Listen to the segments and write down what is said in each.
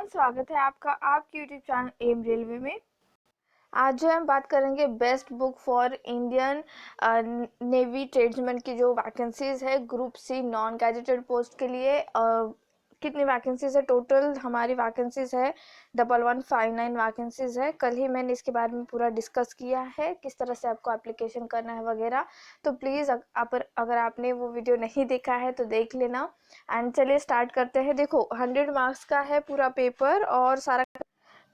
Everyone, स्वागत है आपका आपके यूट्यूब चैनल एम रेलवे में। आज जो हम बात करेंगे best book for Indian navy tradesman की जो वैकेंसीज है group C non gazetted post के लिए। कितनी वैकेंसीज है टोटल? हमारी वैकेंसीज है 1159 वैकेंसीज है। कल ही मैंने इसके बारे में पूरा डिस्कस किया है, किस तरह से आपको एप्लीकेशन करना है वगैरह। तो प्लीज़ अगर आपने वो वीडियो नहीं देखा है तो देख लेना। एंड चलिए स्टार्ट करते हैं। देखो 100 मार्क्स का है पूरा पेपर और सारा।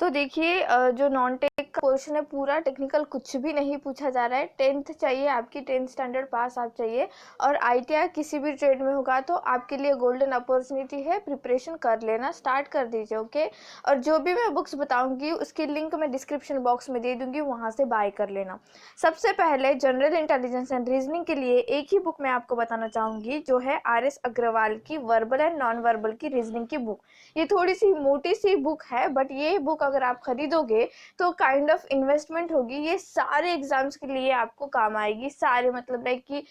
तो देखिए जो नॉन टेक का पोर्शन है पूरा टेक्निकल कुछ भी नहीं पूछा जा रहा है। 10th चाहिए आपकी, 10th स्टैंडर्ड पास आप चाहिए और ITI किसी भी ट्रेड में होगा तो आपके लिए गोल्डन अपॉर्चुनिटी है। प्रिपरेशन कर लेना, स्टार्ट कर दीजिए, ओके। और जो भी मैं बुक्स बताऊंगी उसकी लिंक मैं डिस्क्रिप्शन बॉक्स में दे दूंगी, वहाँ से बाय कर लेना। सबसे पहले जनरल इंटेलिजेंस एंड रीजनिंग के लिए एक ही बुक मैं आपको बताना चाहूँगी, जो है RS अग्रवाल की वर्बल एंड नॉन वर्बल की रीजनिंग की बुक। ये थोड़ी सी मोटी सी बुक है, बट ये बुक अगर आप खरीदोगे तो काइंड ऑफ इन्वेस्टमेंट होगी। ये सारे एग्जाम्स के लिए आपको काम आएगी, सारे मतलब लाइक कि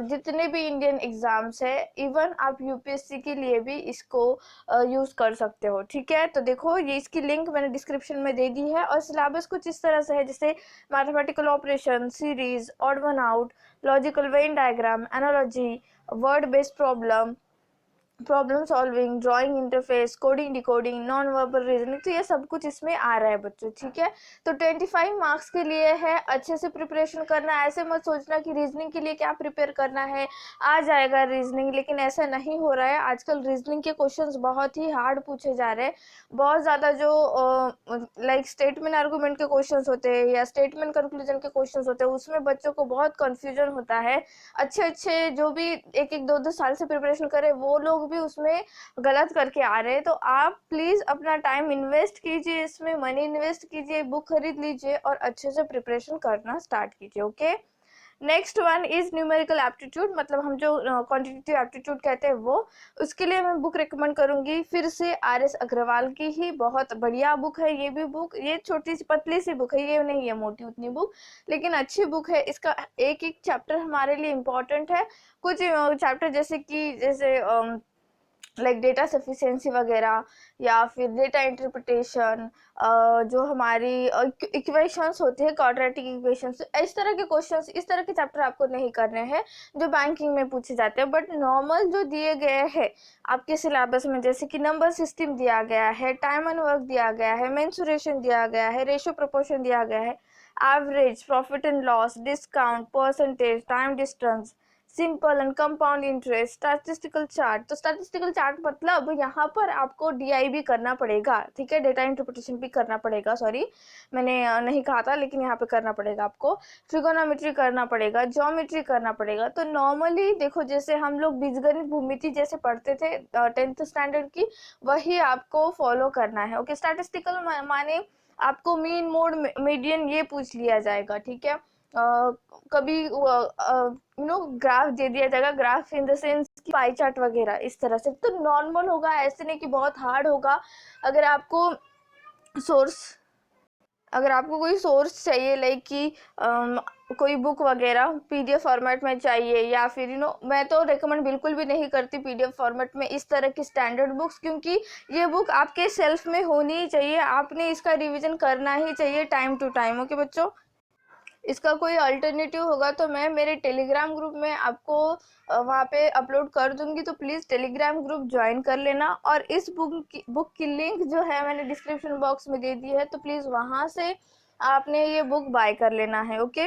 जितने भी इंडियन एग्जाम्स है, इवन आप UPSC के लिए भी इसको यूज कर सकते हो, ठीक है। तो देखो ये इसकी लिंक मैंने डिस्क्रिप्शन में दे दी है। और सिलेबस कुछ इस तरह से है, जैसे mathematical operation, series, odd one out, logical Venn diagram, analogy, word based problem solving, drawing interface, coding decoding, non verbal reasoning. तो ये सब कुछ इसमें आ रहा है बच्चों, ठीक है। तो 25 मार्क्स के लिए है, अच्छे से प्रिपरेशन करना। ऐसे मत सोचना कि रीजनिंग के लिए क्या प्रिपेयर करना है, आ जाएगा रीजनिंग, लेकिन ऐसा नहीं हो रहा है। आजकल रीजनिंग के क्वेश्चंस बहुत ही हार्ड पूछे जा रहे हैं। बहुत ज़्यादा जो लाइक स्टेटमेंट आर्गूमेंट के क्वेश्चंस होते हैं या स्टेटमेंट कंक्लूजन के क्वेश्चंस होते हैं, उसमें बच्चों को बहुत कन्फ्यूजन होता है। अच्छे जो भी एक दो साल से प्रिपरेशन करे वो लोग भी उसमें गलत करके आ रहे हैं। तो आप प्लीज अपना टाइम इन्वेस्ट कीजिए, इसमें मनी इन्वेस्ट कीजिए, बुक खरीद लीजिए और अच्छे से प्रिपरेशन करना स्टार्ट कीजिए, okay. Next one is numerical aptitude, मतलब हम जो क्वांटिटेटिव एप्टीट्यूड कहते हैं वो। उसके लिए मैं बुक रिकमेंड करूंगी फिर से RS अग्रवाल की ही, बहुत बढ़िया बुक है ये भी बुक। ये छोटी सी पतली सी बुक है, ये नहीं है मोटी उतनी बुक, लेकिन अच्छी बुक है। इसका एक एक चैप्टर हमारे लिए इम्पोर्टेंट है। कुछ चैप्टर जैसे लाइक डेटा सफिशिएंसी वगैरह, या फिर डेटा इंटरप्रिटेशन, जो हमारी इक्वेशंस होती है, क्वाड्रेटिक इक्वेशंस, इस तरह के क्वेश्चंस, इस तरह के चैप्टर आपको नहीं करने हैं जो बैंकिंग में पूछे जाते हैं। बट नॉर्मल जो दिए गए हैं आपके सिलेबस में, जैसे कि नंबर सिस्टम दिया गया है, टाइम एंड वर्क दिया गया है, मेंसुरेशन दिया गया है, रेशियो प्रोपोर्शन दिया गया है, average, profit and loss, discount, percentage, time distance, simple and compound interest, statistical chart. तो स्टैटिस्टिकल चार्ट मतलब यहाँ पर आपको DI भी करना पड़ेगा, ठीक है, डेटा इंटरप्रिटेशन भी करना पड़ेगा। सॉरी मैंने नहीं कहा था, लेकिन यहाँ पे करना पड़ेगा आपको। ट्रिगोनोमेट्री करना पड़ेगा, ज्योमेट्री करना पड़ेगा। तो नॉर्मली देखो, जैसे हम लोग बीजगणित भूमिति जैसे पढ़ते थे 10th स्टैंडर्ड की, वही आपको फॉलो करना है, ओके। स्टैटिस्टिकल माने आपको मीन, मोड, मीडियन ये पूछ लिया जाएगा, ठीक है। कभी ग्राफ दे दिया जाएगा, ग्राफ इन द सेंस की पाई चार्ट वगैरह, इस तरह से। तो नॉर्मल होगा, ऐसे नहीं कि बहुत हार्ड होगा। अगर आपको सोर्स अगर आपको कोई सोर्स चाहिए, लाइक कि कोई बुक वगैरह PDF फॉर्मेट में चाहिए, या फिर मैं तो रेकमेंड बिल्कुल भी नहीं करती PDF फॉर्मेट में इस तरह की स्टैंडर्ड बुक्स, क्योंकि ये बुक आपके सेल्फ में होनी ही चाहिए। आपने इसका रिवीजन करना ही चाहिए टाइम टू टाइम, ओके बच्चों। इसका कोई अल्टरनेटिव होगा तो मैं मेरे टेलीग्राम ग्रुप में आपको वहाँ पे अपलोड कर दूंगी, तो प्लीज़ टेलीग्राम ग्रुप ज्वाइन कर लेना। और इस बुक की लिंक जो है मैंने डिस्क्रिप्शन बॉक्स में दे दी है, तो प्लीज़ वहाँ से आपने ये बुक बाय कर लेना है, ओके।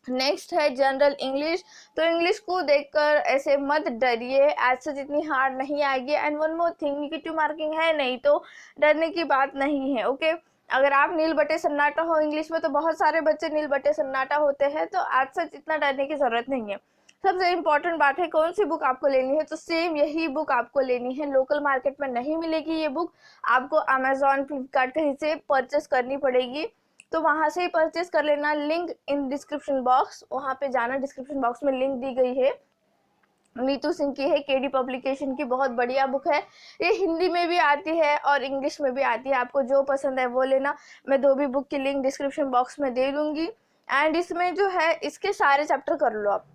नेक्स्ट है जनरल इंग्लिश। तो इंग्लिश को देखकर ऐसे मत डरिए, ऐसे जितनी हार्ड नहीं आएगी। And one more thing, negative marking है नहीं, तो डरने की बात नहीं है, ओके। अगर आप नील बटे सन्नाटा हो इंग्लिश में, तो बहुत सारे बच्चे नील बटे सन्नाटा होते हैं, तो आज सच इतना डरने की जरूरत नहीं है। सबसे इम्पोर्टेंट बात है कौन सी बुक आपको लेनी है, तो सेम यही बुक आपको लेनी है। लोकल मार्केट में नहीं मिलेगी ये बुक, आपको अमेजोन, फ्लिपकार्ट कहीं से परचेस करनी पड़ेगी। तो वहां से ही परचेस कर लेना। लिंक इन डिस्क्रिप्शन बॉक्स, वहां पे जाना, डिस्क्रिप्शन बॉक्स में लिंक दी गई है। नीतू सिंह की है, KD पब्लिकेशन की, बहुत बढ़िया बुक है। ये हिंदी में भी आती है और इंग्लिश में भी आती है, आपको जो पसंद है वो लेना। मैं दो भी बुक की लिंक डिस्क्रिप्शन बॉक्स में दे दूंगी। एंड इसमें जो है इसके सारे चैप्टर कर लो आप।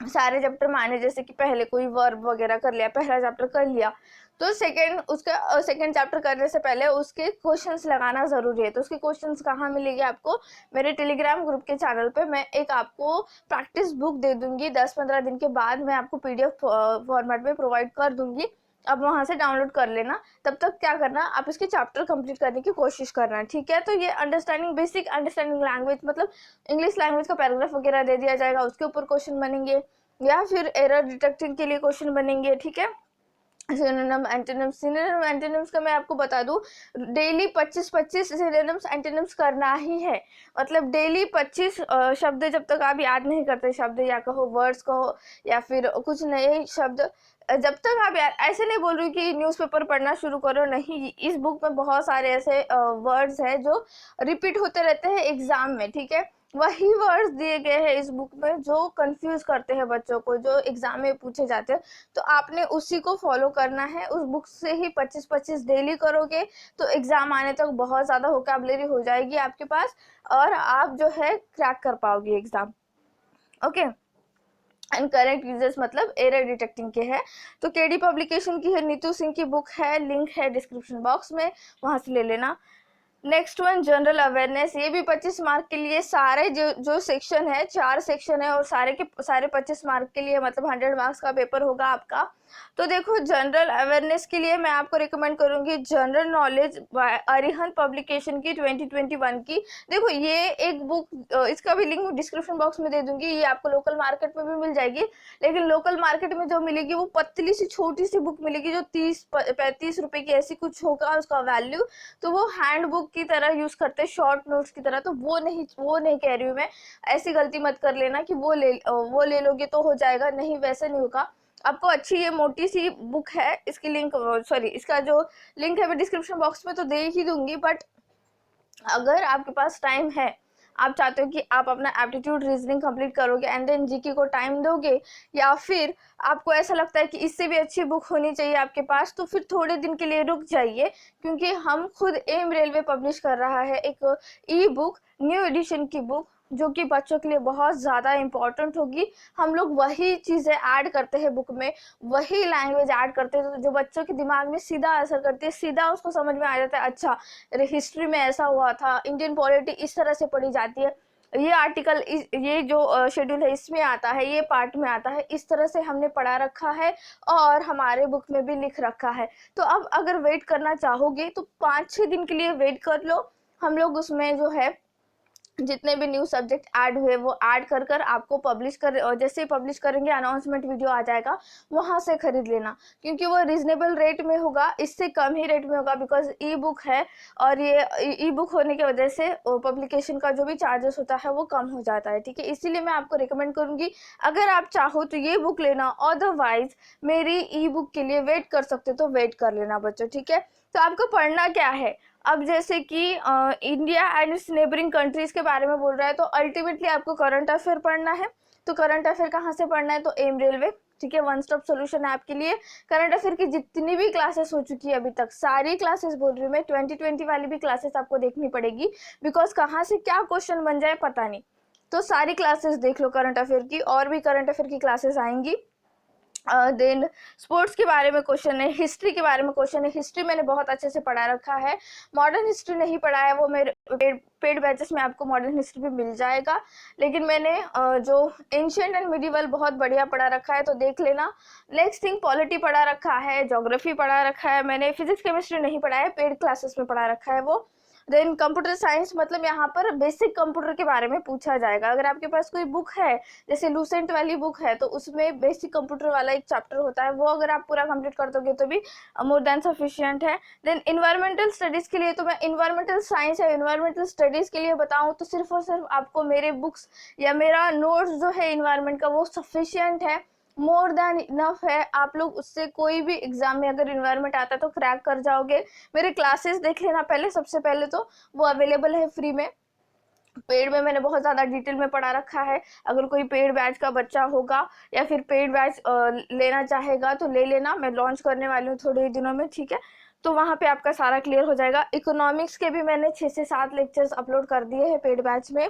सारे चैप्टर माने जैसे कि पहले कोई वर्ब वगैरह कर लिया, पहला चैप्टर कर लिया, तो सेकेंड चैप्टर करने से पहले उसके क्वेश्चंस लगाना ज़रूरी है। तो उसके क्वेश्चंस कहाँ मिलेंगे आपको? मेरे टेलीग्राम ग्रुप के चैनल पे मैं एक आपको प्रैक्टिस बुक दे दूंगी, 10-15 दिन के बाद मैं आपको PDF फॉर्मेट में प्रोवाइड कर दूंगी, आप वहाँ से डाउनलोड कर लेना। तब तक क्या करना, आप इसके चैप्टर कंप्लीट करने की कोशिश करना, ठीक है? तो ये अंडरस्टैंडिंग, बेसिक अंडरस्टैंडिंग लैंग्वेज, मतलब इंग्लिश लैंग्वेज का पैराग्राफ वगैरह दे दिया जाएगा, उसके ऊपर क्वेश्चन बनेंगे, या फिर एरर डिटेक्टिंग के लिए क्वेश्चन बनेंगे, ठीक है? सिनोनिम एंटोनिम्स का मैं आपको बता दूं, डेली 25-25 सिनोनिम्स एंटोनिम्स करना ही है। मतलब डेली 25 शब्द, जब तक आप याद नहीं करते शब्द, या कहो वर्ड्स कहो, या फिर कुछ नए शब्द, जब तक आप ऐसे नहीं बोल रही कि न्यूज़पेपर पढ़ना शुरू करो, नहीं। इस बुक में बहुत सारे ऐसे वर्ड्स हैं जो रिपीट होते रहते हैं एग्जाम में, ठीक है? वही वर्ड्स दिए गए हैं इस बुक में जो कंफ्यूज करते हैं बच्चों को, जो एग्जाम में पूछे जाते हैं। तो आपने उसी को फॉलो करना है, उस बुक से ही 25-25 डेली करोगे तो एग्जाम आने तक बहुत ज़्यादा वोकैबुलरी हो जाएगी आपके पास, और आप जो है क्रैक कर पाओगे exam. Okay, and correct users मतलब एरर डिटेक्टिंग के है। तो केडी पब्लिकेशन की है, नीतू सिंह की बुक है, लिंक है डिस्क्रिप्शन बॉक्स में, वहां से ले लेना। नेक्स्ट वन जनरल अवेयरनेस, ये भी 25 मार्क के लिए, सारे जो सेक्शन है, 4 सेक्शन है, और सारे के सारे 25 मार्क के लिए, मतलब 100 मार्क्स का पेपर होगा आपका। तो देखो, जनरल अवेयरनेस के लिए मैं आपको रिकमेंड करूंगी जनरल नॉलेज अरिहंत पब्लिकेशन की 2021 की। देखो ये एक बुक, इसका भी लिंक डिस्क्रिप्शन बॉक्स में दे दूंगी, ये आपको लोकल मार्केट में भी मिल जाएगी, लेकिन लोकल मार्केट में जो मिलेगी वो पतली सी छोटी सी बुक मिलेगी, जो 30-35 रुपए की ऐसी कुछ होगा उसका वैल्यू। तो वो हैंड बुक की तरह यूज करते हैं, शॉर्ट नोट्स की तरह। तो वो नहीं कह रही हूँ मैं, ऐसी गलती मत कर लेना कि वो ले लोगे तो हो जाएगा, नहीं, वैसे नहीं होगा। आपको अच्छी ये मोटी सी बुक है, इसकी लिंक, सॉरी, इसका जो लिंक है मैं डिस्क्रिप्शन बॉक्स में तो दे ही दूंगी, बट अगर आपके पास टाइम है, आप चाहते हो कि आप अपना एप्टीट्यूड रीजनिंग कंप्लीट करोगे एंड देन जीके को टाइम दोगे, या फिर आपको ऐसा लगता है कि इससे भी अच्छी बुक होनी चाहिए आपके पास, तो फिर थोड़े दिन के लिए रुक जाइए, क्योंकि हम खुद एम रेलवे पब्लिश कर रहा है एक ई बुक, न्यू एडिशन की बुक, जो कि बच्चों के लिए बहुत ज़्यादा इम्पोर्टेंट होगी। हम लोग वही चीज़ें ऐड करते हैं बुक में, वही लैंग्वेज ऐड करते हैं जो बच्चों के दिमाग में सीधा असर करती है, सीधा उसको समझ में आ जाता है, अच्छा हिस्ट्री में ऐसा हुआ था, इंडियन पॉलिटी इस तरह से पढ़ी जाती है, ये आर्टिकल, ये जो शेड्यूल है इसमें आता है, ये पार्ट में आता है, इस तरह से हमने पढ़ा रखा है और हमारे बुक में भी लिख रखा है। तो अब अगर वेट करना चाहोगे तो 5-6 दिन के लिए वेट कर लो। हम लोग उसमें जो है जितने भी न्यू सब्जेक्ट ऐड हुए वो ऐड कर आपको पब्लिश कर, और जैसे ही पब्लिश करेंगे अनाउंसमेंट वीडियो आ जाएगा, वहां से खरीद लेना, क्योंकि वो रीजनेबल रेट में होगा, इससे कम ही रेट में होगा, बिकॉज ई बुक है, और ये ई बुक होने की वजह से पब्लिकेशन का जो भी चार्जेस होता है वो कम हो जाता है, ठीक है? इसीलिए मैं आपको रिकमेंड करूंगी, अगर आप चाहो तो ये बुक लेना, अदरवाइज मेरी ई बुक के लिए वेट कर सकते तो वेट कर लेना बच्चों, ठीक है? तो आपको पढ़ना क्या है, अब जैसे कि India and it's neighbouring countries के बारे में बोल रहा है, तो अल्टीमेटली आपको करंट अफेयर पढ़ना है। तो करंट अफेयर कहाँ से पढ़ना है? तो एम रेलवे, ठीक है, वन स्टॉप सोल्यूशन है आपके लिए। करंट अफेयर की जितनी भी क्लासेस हो चुकी है अभी तक, सारी क्लासेस बोल रही हूँ मैं, 2020 वाली भी क्लासेस आपको देखनी पड़ेगी, बिकॉज कहाँ से क्या क्वेश्चन बन जाए पता नहीं। तो सारी क्लासेस देख लो करंट अफेयर की, और भी करंट अफेयर की क्लासेस आएंगी। देन स्पोर्ट्स के बारे में क्वेश्चन है, हिस्ट्री के बारे में क्वेश्चन है, हिस्ट्री मैंने बहुत अच्छे से पढ़ा रखा है, मॉडर्न हिस्ट्री नहीं पढ़ा है, वो मेरे पेड बैचेस में आपको मॉडर्न हिस्ट्री भी मिल जाएगा, लेकिन मैंने जो एंशिएंट एंड मिडिवल बहुत बढ़िया पढ़ा रखा है, तो देख लेना। नेक्स्ट थिंग, पॉलिटी पढ़ा रखा है, ज्योग्राफी पढ़ा रखा है मैंने, फिजिक्स केमिस्ट्री नहीं पढ़ा है, पेड क्लासेस में पढ़ा रखा है वो। देन कंप्यूटर साइंस, मतलब यहाँ पर बेसिक कंप्यूटर के बारे में पूछा जाएगा, अगर आपके पास कोई बुक है, जैसे लूसेंट वाली बुक है, तो उसमें बेसिक कंप्यूटर वाला एक चैप्टर होता है, वो अगर आप पूरा कंप्लीट कर दोगे तो भी मोर देन सफिशिएंट है। देन इन्वायरमेंटल स्टडीज के लिए, तो मैं इन्वायरमेंटल साइंस या इन्वायरमेंटल स्टडीज के लिए बताऊँ तो सिर्फ और सिर्फ आपको मेरे बुक्स या मेरा नोट्स जो है इन्वायरमेंट का वो सफिशियंट है, मोर देन इनफ है। आप लोग उससे कोई भी एग्जाम में अगर इन्वायरमेंट आता है तो क्रैक कर जाओगे। मेरे क्लासेस देख लेना पहले, सबसे पहले तो वो अवेलेबल है फ्री में, पेड में मैंने बहुत ज़्यादा डिटेल में पढ़ा रखा है। अगर कोई पेड बैच का बच्चा होगा या फिर पेड बैच लेना चाहेगा तो ले लेना, मैं लॉन्च करने वाली हूँ थोड़े ही दिनों में, ठीक है? तो वहाँ पे आपका सारा क्लियर हो जाएगा। इकोनॉमिक्स के भी मैंने 6 से 7 लेक्चर्स अपलोड कर दिए हैं पेड बैच में।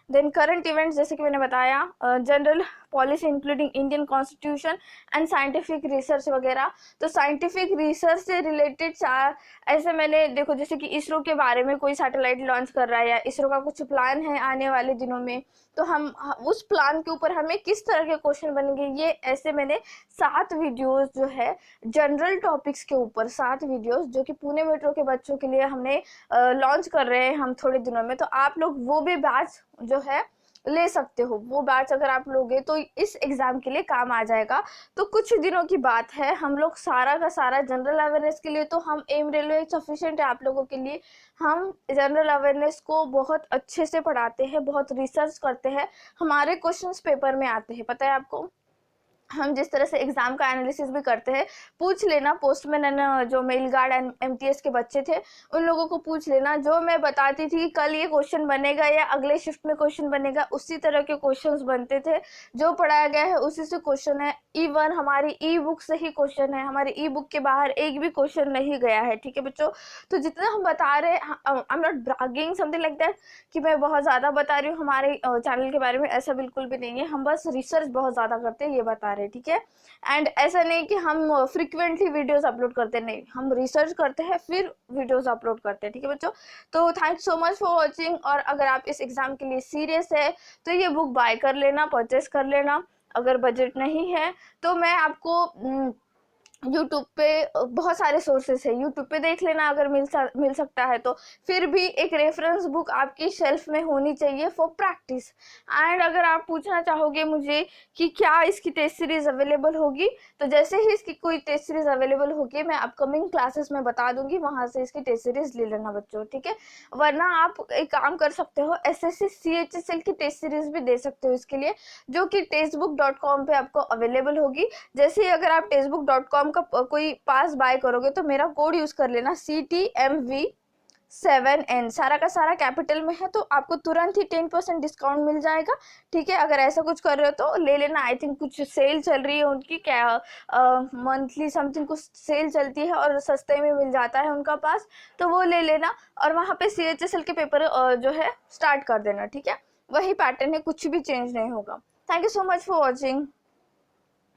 देन करंट इवेंट्स जैसे कि मैंने बताया, general policy including Indian constitution and scientific research वगैरह। तो साइंटिफिक रिसर्च से रिलेटेड ऐसे मैंने देखो, जैसे कि इसरो के बारे में कोई सैटेलाइट लॉन्च कर रहा है या इसरो का कुछ प्लान है आने वाले दिनों में, तो हम उस प्लान के ऊपर हमें किस तरह के क्वेश्चन बनेंगे, ये ऐसे मैंने 7 वीडियोस जो है जनरल टॉपिक्स के ऊपर, 7 वीडियोस जो कि पुणे मेट्रो के बच्चों के लिए हमने लॉन्च कर रहे हैं हम थोड़े दिनों में। तो आप लोग वो भी बैच जो है ले सकते हो, वो बैच अगर आप लोगे तो इस एग्जाम के लिए काम आ जाएगा। तो कुछ दिनों की बात है, हम लोग सारा का सारा जनरल अवेयरनेस के लिए, तो हम एम रेलवे सफिशिएंट है आप लोगों के लिए। हम जनरल अवेयरनेस को बहुत अच्छे से पढ़ाते हैं, बहुत रिसर्च करते हैं, हमारे क्वेश्चंस पेपर में आते हैं, पता है आपको। हम जिस तरह से एग्जाम का एनालिसिस भी करते हैं, पूछ लेना पोस्टमैन एंड जो मेल गार्ड एंड एमटीएस के बच्चे थे उन लोगों को पूछ लेना, जो मैं बताती थी कल ये क्वेश्चन बनेगा या अगले शिफ्ट में क्वेश्चन बनेगा, उसी तरह के क्वेश्चंस बनते थे, जो पढ़ाया गया है उसी से क्वेश्चन है। इवन हमारी ई बुक से ही क्वेश्चन है, हमारी ई बुक के बाहर एक भी क्वेश्चन नहीं गया है, ठीक है बच्चों। तो जितना हम बता रहे हैं, I am not bragging something like that कि मैं बहुत ज़्यादा बता रही हूँ हमारे चैनल के बारे में, ऐसा बिल्कुल भी नहीं है। हम बस रिसर्च बहुत ज़्यादा करते हैं, ये बता रहे हैं, ठीक है। एंड ऐसा नहीं कि हम फ्रिक्वेंटली वीडियोस अपलोड करते, नहीं, हम रिसर्च करते हैं फिर वीडियोस अपलोड करते हैं, ठीक है बच्चों। तो thank so much for watching. और अगर आप इस एग्जाम के लिए सीरियस है तो ये बुक बाय कर लेना, परचेस कर लेना। अगर बजट नहीं है तो मैं आपको यूट्यूब पे बहुत सारे सोर्सेस है, यूट्यूब पे देख लेना अगर मिल सकता है तो। फिर भी एक रेफरेंस बुक आपकी शेल्फ में होनी चाहिए फॉर प्रैक्टिस। एंड अगर आप पूछना चाहोगे मुझे कि क्या इसकी टेस्ट सीरीज अवेलेबल होगी, तो जैसे ही इसकी कोई टेस्ट सीरीज अवेलेबल होगी मैं अपकमिंग क्लासेस में बता दूंगी, वहां से इसकी टेस्ट सीरीज ले लेना बच्चों, ठीक है। वरना आप एक काम कर सकते हो, एसएससी सीएचएसएल की टेस्ट सीरीज भी दे सकते हो इसके लिए, जो कि टेस्टबुक.com पे आपको अवेलेबल होगी। जैसे ही अगर आप टेस्टबुक.com का कोई पास बाय करोगे तो मेरा कोड यूज कर लेना CTMV7N, सारा का सारा कैपिटल में है, तो आपको तुरंत ही 10% डिस्काउंट मिल जाएगा, ठीक है। अगर ऐसा कुछ कर रहे हो तो ले लेना। आई थिंक कुछ सेल चल रही है उनकी, क्या मंथली समथिंग कुछ सेल चलती है और सस्ते में मिल जाता है उनका पास, तो वो ले लेना। और वहाँ पे CHSL के पेपर जो है स्टार्ट कर देना, ठीक है। वही पैटर्न है, कुछ भी चेंज नहीं होगा। Thank you so much for watching.